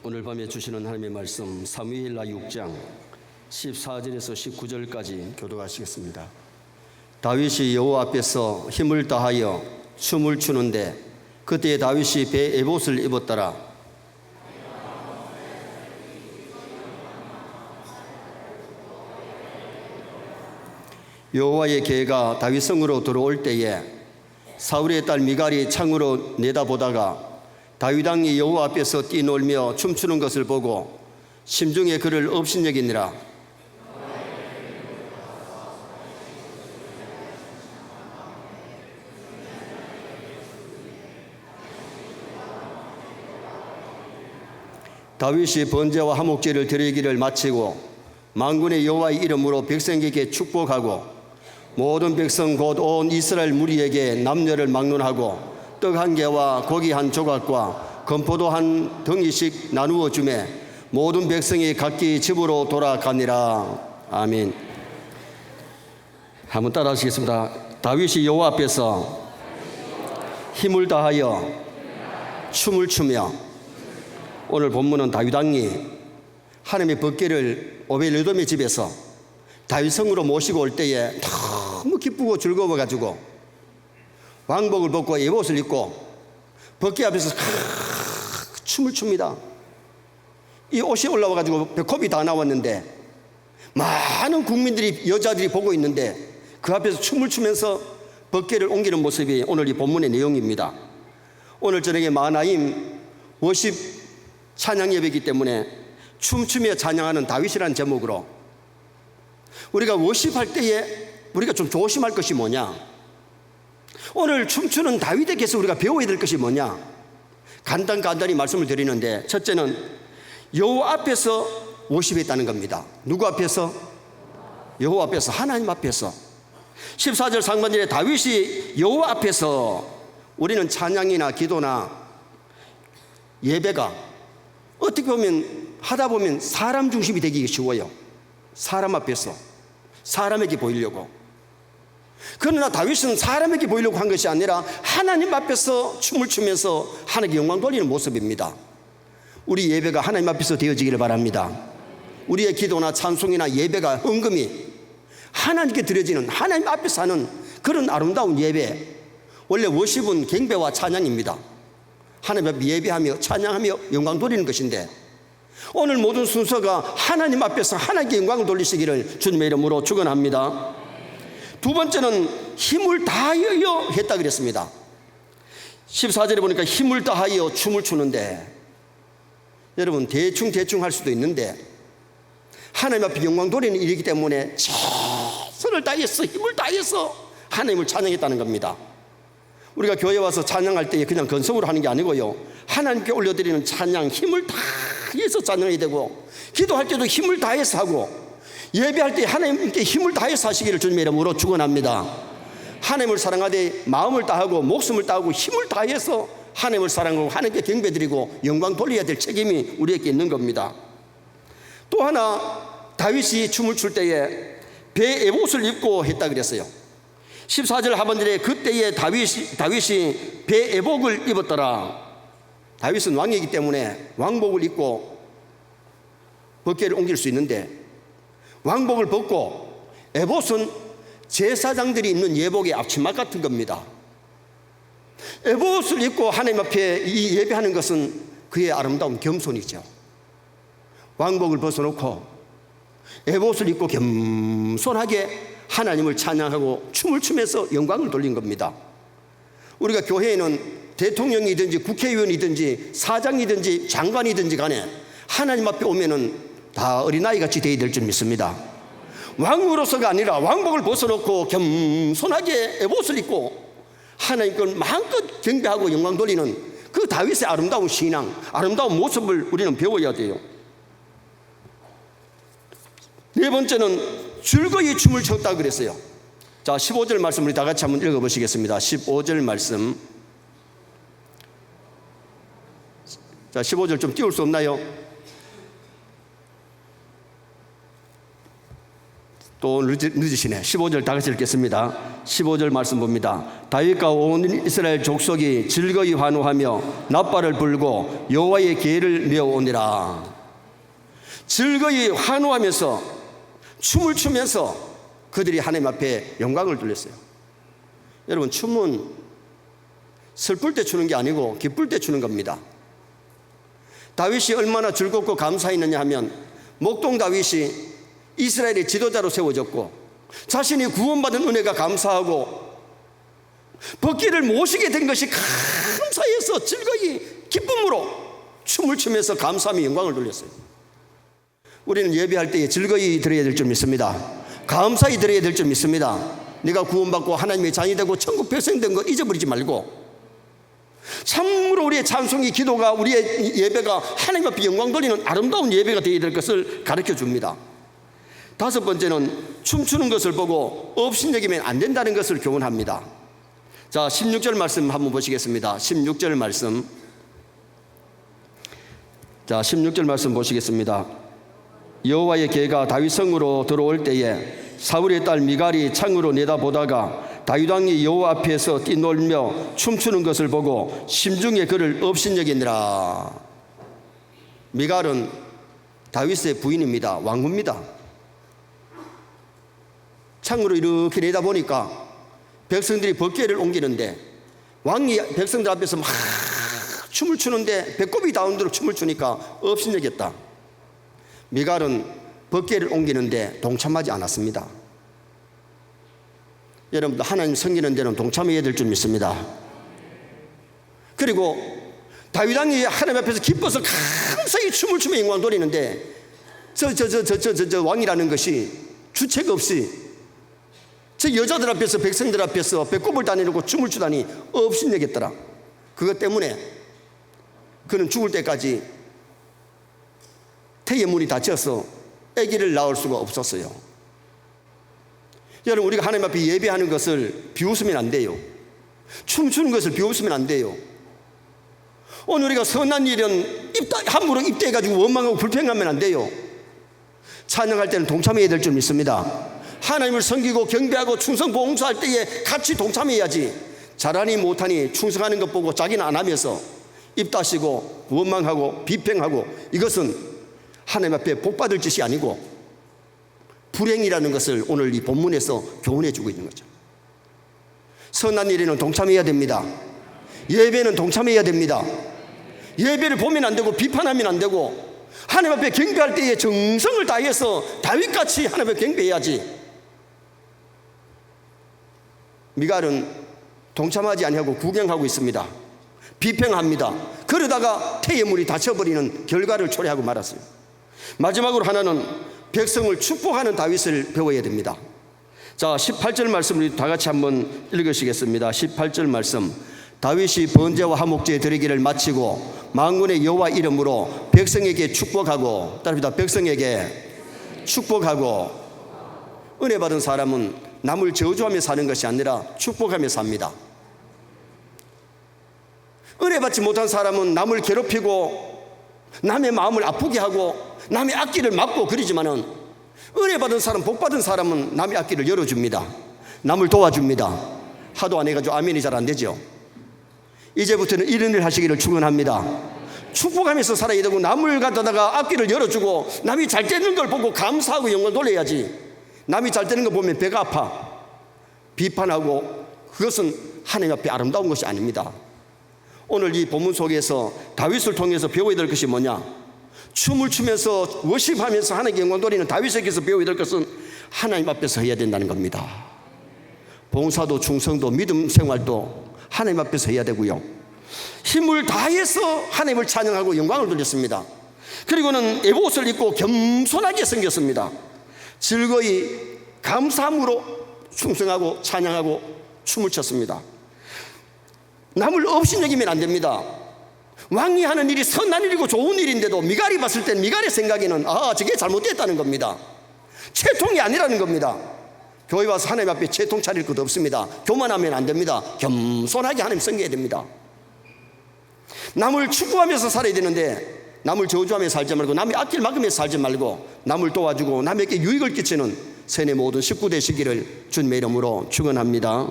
오늘 밤에 주시는 하나님의 말씀 사무엘하 6장 14절에서 19절까지 교독하시겠습니다. 다윗이 여호와 앞에서 힘을 다하여 춤을 추는데 그때 다윗이 배 에봇을 입었더라. 여호와의 계가 다윗 성으로 들어올 때에 사울의 딸 미갈이 창으로 내다보다가 다윗 왕이 여호와 앞에서 뛰놀며 춤추는 것을 보고 심중에 그를 업신여기니라. 다윗이 번제와 화목제를 드리기를 마치고 만군의 여호와의 이름으로 백성에게 축복하고 모든 백성 곧 온 이스라엘 무리에게 남녀를 막론하고 떡 한 개와 고기 한 조각과 건포도 한 덩이씩 나누어 주매 모든 백성이 각기 집으로 돌아가니라. 아멘. 한번 따라 하시겠습니다. 다윗이 여호와 앞에서 힘을 다하여 춤을 추며. 오늘 본문은 다윗 왕이 하나님의 법궤를 오벨에돔의 집에서 다윗 성으로 모시고 올 때에 너무 기쁘고 즐거워가지고 왕복을 벗고 에봇을 입고 법궤 앞에서 춤을 춥니다. 이 옷이 올라와가지고 배꼽이 다 나왔는데 많은 국민들이 여자들이 보고 있는데 그 앞에서 춤을 추면서 법궤를 옮기는 모습이 오늘 이 본문의 내용입니다. 오늘 저녁에 마하나임 워십 찬양 예배이기 때문에 춤추며 찬양하는 다윗이라는 제목으로 우리가 워십할 때에 우리가 좀 조심할 것이 뭐냐, 오늘 춤추는 다윗에게서 우리가 배워야 될 것이 뭐냐, 간단히 말씀을 드리는데, 첫째는 여호와 앞에서 워십했다는 겁니다. 누구 앞에서? 여호와 앞에서, 하나님 앞에서. 14절 상반절에 다윗이 여호와 앞에서, 우리는 찬양이나 기도나 예배가 어떻게 보면 하다 보면 사람 중심이 되기 쉬워요. 사람 앞에서 사람에게 보이려고. 그러나 다윗은 사람에게 보이려고 한 것이 아니라 하나님 앞에서 춤을 추면서 하나님께 영광 돌리는 모습입니다. 우리 예배가 하나님 앞에서 되어지기를 바랍니다. 우리의 기도나 찬송이나 예배가 헌금이 하나님께 드려지는, 하나님 앞에서 하는 그런 아름다운 예배. 원래 워십은 경배와 찬양입니다. 하나님 앞에 예배하며 찬양하며 영광 돌리는 것인데, 오늘 모든 순서가 하나님 앞에서 하나님께 영광을 돌리시기를 주님의 이름으로 축원합니다. 두 번째는 힘을 다하여 했다 그랬습니다. 14절에 보니까 힘을 다하여 춤을 추는데, 여러분 대충 할 수도 있는데 하나님 앞에 영광 돌리는 일이기 때문에 최선을 다해서 힘을 다해서 하나님을 찬양했다는 겁니다. 우리가 교회 와서 찬양할 때 그냥 건성으로 하는 게 아니고요, 하나님께 올려드리는 찬양 힘을 다해서 찬양해야 되고, 기도할 때도 힘을 다해서 하고, 예배할 때 하나님께 힘을 다해서 하시기를 주님의 이름으로 축원합니다. 하나님을 사랑하되 마음을 다하고 목숨을 다하고 힘을 다해서 하나님을 사랑하고 하나님께 경배드리고 영광 돌려야 될 책임이 우리에게 있는 겁니다. 또 하나, 다윗이 춤을 출 때에 배 에봇을 입고 했다 그랬어요. 14절 하반절에 그때에 다윗이 배 에봇을 입었더라. 다윗은 왕이기 때문에 왕복을 입고 법궤를 옮길 수 있는데, 왕복을 벗고, 에봇은 제사장들이 입는 예복의 앞치마 같은 겁니다. 에봇을 입고 하나님 앞에 이 예배하는 것은 그의 아름다운 겸손이죠. 왕복을 벗어놓고 에봇을 입고 겸손하게 하나님을 찬양하고 춤을 추면서 영광을 돌린 겁니다. 우리가 교회에는 대통령이든지 국회의원이든지 사장이든지 장관이든지 간에 하나님 앞에 오면은 다 어린아이같이 되어야 될 줄 믿습니다. 왕으로서가 아니라 왕복을 벗어놓고 겸손하게 에봇을 입고 하나님 걸 마음껏 경배하고 영광 돌리는 그 다윗의 아름다운 신앙, 아름다운 모습을 우리는 배워야 돼요. 네 번째는 즐거이 춤을 췄다고 그랬어요. 자, 15절 말씀 우리 다 같이 한번 읽어보시겠습니다. 15절 말씀. 자, 15절 좀 띄울 수 없나요? 또 늦으시네. 15절 다 같이 읽겠습니다. 15절 말씀 봅니다. 다윗과 온 이스라엘 족속이 즐거이 환호하며 나팔을 불고 여호와의 계를 메어오니라. 즐거이 환호하면서 춤을 추면서 그들이 하나님 앞에 영광을 돌렸어요. 여러분, 춤은 슬플 때 추는 게 아니고 기쁠 때 추는 겁니다. 다윗이 얼마나 즐겁고 감사했느냐 하면, 목동 다윗이 이스라엘의 지도자로 세워졌고 자신이 구원받은 은혜가 감사하고 벗기를 모시게 된 것이 감사해서 즐거이 기쁨으로 춤을 추면서 감사하며 영광을 돌렸어요. 우리는 예배할 때에 즐거이 드려야 될 줄 믿습니다. 감사히 드려야 될 줄 믿습니다. 네가 구원받고 하나님의 자녀이 되고 천국 백성 된 거 잊어버리지 말고, 참으로 우리의 찬송이, 기도가, 우리의 예배가 하나님 앞에 영광 돌리는 아름다운 예배가 되어야 될 것을 가르쳐 줍니다. 다섯 번째는 춤추는 것을 보고 업신여기면 안 된다는 것을 교훈합니다. 자, 16절 말씀 한번 보시겠습니다. 16절 말씀. 자, 16절 말씀 보시겠습니다. 여호와의 계가 다윗 성으로 들어올 때에 사울의 딸 미갈이 창으로 내다보다가 다윗 왕이 여호와 앞에서 뛰놀며 춤추는 것을 보고 심중에 그를 업신여기니라. 미갈은 다윗의 부인입니다. 왕후입니다. 창으로 이렇게 내다보니까 백성들이 벗개를 옮기는데, 왕이 백성들 앞에서 막 춤을 추는데 배꼽이 닿도록 춤을 추니까 업신여겼다. 미갈은 벗개를 옮기는데 동참하지 않았습니다. 여러분도 하나님 섬기는 데는 동참해야 될 줄 믿습니다. 그리고 다윗 왕이 하나님 앞에서 기뻐서 감사히 춤을 추며 영광 돌리는데, 저 왕이라는 것이 주책 없이 저 여자들 앞에서, 백성들 앞에서 배꼽을 다니고 춤을 추다니 업신여겼더라. 그것 때문에 그는 죽을 때까지 태의 문이 닫혀서 아기를 낳을 수가 없었어요. 여러분, 우리가 하나님 앞에 예배하는 것을 비웃으면 안 돼요. 춤추는 것을 비웃으면 안 돼요. 오늘 우리가 선한 일은 함부로 입대해가지고 원망하고 불평하면 안 돼요. 찬양할 때는 동참해야 될 줄 믿습니다. 하나님을 섬기고 경배하고 충성 봉사할 때에 같이 동참해야지, 잘하니 못하니 충성하는 것 보고 자기는 안 하면서 입 다시고 원망하고 비평하고, 이것은 하나님 앞에 복받을 짓이 아니고 불행이라는 것을 오늘 이 본문에서 교훈해 주고 있는 거죠. 선한 일에는 동참해야 됩니다. 예배는 동참해야 됩니다. 예배를 보면 안 되고 비판하면 안 되고, 하나님 앞에 경배할 때에 정성을 다해서 다윗같이 하나님 앞에 경배해야지. 미갈은 동참하지 아니하고 구경하고 있습니다. 비평합니다. 그러다가 태의 문이 닫혀버리는 결과를 초래하고 말았어요. 마지막으로 하나는 백성을 축복하는 다윗을 배워야 됩니다. 자, 18절 말씀을 다 같이 한번 읽으시겠습니다. 18절 말씀. 다윗이 번제와 화목제 드리기를 마치고 만군의 여호와 이름으로 백성에게 축복하고, 따릅니다. 백성에게 축복하고. 은혜 받은 사람은 남을 저주하며 사는 것이 아니라 축복하며 삽니다. 은혜 받지 못한 사람은 남을 괴롭히고 남의 마음을 아프게 하고 남의 앞길을 막고 그러지만은, 은혜 받은 사람, 복 받은 사람은 남의 앞길을 열어줍니다. 남을 도와줍니다. 하도 안 해가지고 아멘이 잘 안 되죠. 이제부터는 이런 일 하시기를 축원합니다. 축복하면서 살아야 되고, 남을 갖다가 앞길을 열어주고 남이 잘 되는 걸 보고 감사하고 영광을 돌려야지. 남이 잘 되는 거 보면 배가 아파 비판하고, 그것은 하나님 앞에 아름다운 것이 아닙니다. 오늘 이 본문 속에서 다윗을 통해서 배워야 될 것이 뭐냐? 춤을 추면서 워십하면서 하나님께 영광 돌리는 다윗에게서 배워야 될 것은 하나님 앞에서 해야 된다는 겁니다. 봉사도 충성도 믿음 생활도 하나님 앞에서 해야 되고요, 힘을 다해서 하나님을 찬양하고 영광을 돌렸습니다. 그리고는 에봇을 입고 겸손하게 생겼습니다. 즐거이 감사함으로 충성하고 찬양하고 춤을 췄습니다. 남을 업신여기면 안 됩니다. 왕이 하는 일이 선한 일이고 좋은 일인데도 미갈이 봤을 땐, 미갈의 생각에는 저게 잘못됐다는 겁니다. 채통이 아니라는 겁니다. 교회 와서 하나님 앞에 채통 차릴 것도 없습니다. 교만하면 안 됩니다. 겸손하게 하나님 섬겨야 됩니다. 남을 축복하면서 살아야 되는데 남을 저주하며 살지 말고, 남의 앞길 막으면서 살지 말고, 남을 도와주고 남에게 유익을 끼치는 세뇌 모든 식구 되시기를 주님의 이름으로 축원합니다.